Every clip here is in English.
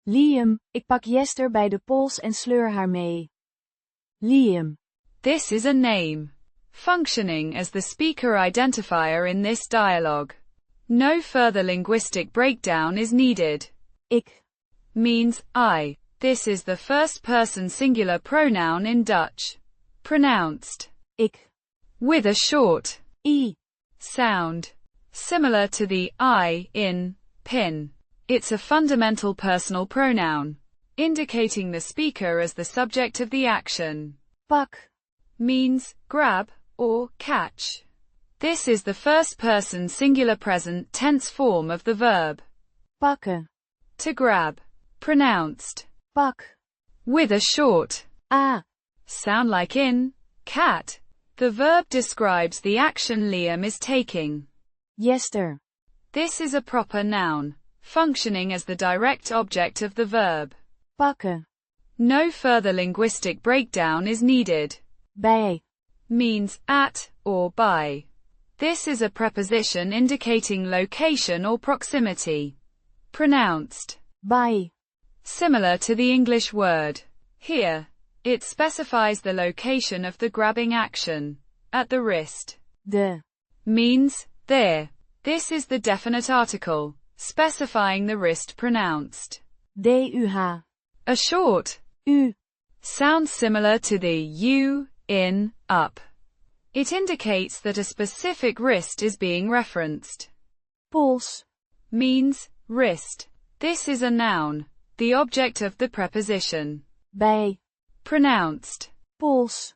Liam, ik pak Jester bij de pols en sleur haar mee. Liam. This is a name, functioning as the speaker identifier in this dialogue. No further linguistic breakdown is needed. Ik. Means I. This is the first person singular pronoun in Dutch. Pronounced. Ik. With a short I. sound. Similar to the I in pin. It's a fundamental personal pronoun, indicating the speaker as the subject of the action. Pak. Means grab or catch. This is the first person singular present tense form of the verb. Pakken. To grab. Pronounced. Pak. With a short A. sound like in cat. The verb describes the action Liam is taking. Jester. This is a proper noun, functioning as the direct object of the verb. Pakken. No further linguistic breakdown is needed. Bij. Means at or by. This is a preposition indicating location or proximity. Pronounced. Bij. Similar to the English word. Here, it specifies the location of the grabbing action. At the wrist. De. Means there. This is the definite article, specifying the wrist pronounced. DUH. A short U. sounds similar to the U in up. It indicates that a specific wrist is being referenced. Pols. Means wrist. This is a noun, the object of the preposition. Bij. Pronounced. Pols.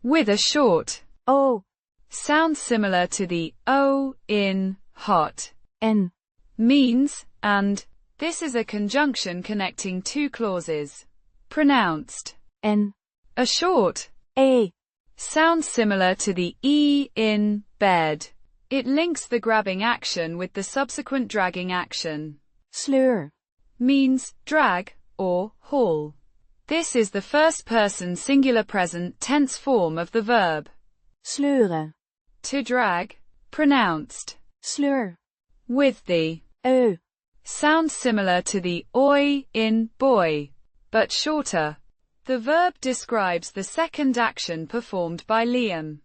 With a short O. sounds similar to the O in hot. En. Means and. This is a conjunction connecting two clauses. Pronounced. En. A short E. sounds similar to the E in bed. It links the grabbing action with the subsequent dragging action. Sleur. Means drag or haul. This is the first person singular present tense form of the verb. Sleuren. To drag. Pronounced. Sleur. With the E. sounds similar to the oi in boy, but shorter. The verb describes the second action performed by Liam.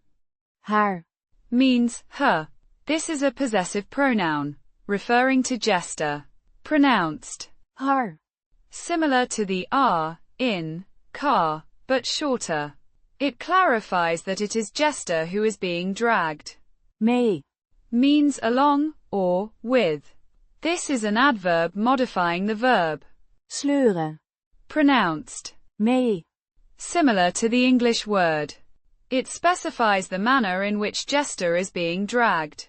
Haar. Means her. This is a possessive pronoun, referring to Jester. Pronounced. Haar. Similar to the R in car, but shorter. It clarifies that it is Jester who is being dragged. Mee. Means along or with. This is an adverb modifying the verb. Sleuren. Pronounced. Mee. Similar to the English word. It specifies the manner in which Jester is being dragged.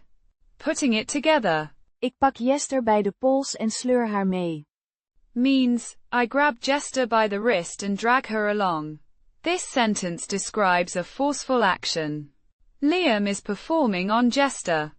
Putting it together. Ik pak Jester bij de pols en sleur haar mee. Means, I grab Jester by the wrist and drag her along. This sentence describes a forceful action. Liam is performing on Jester.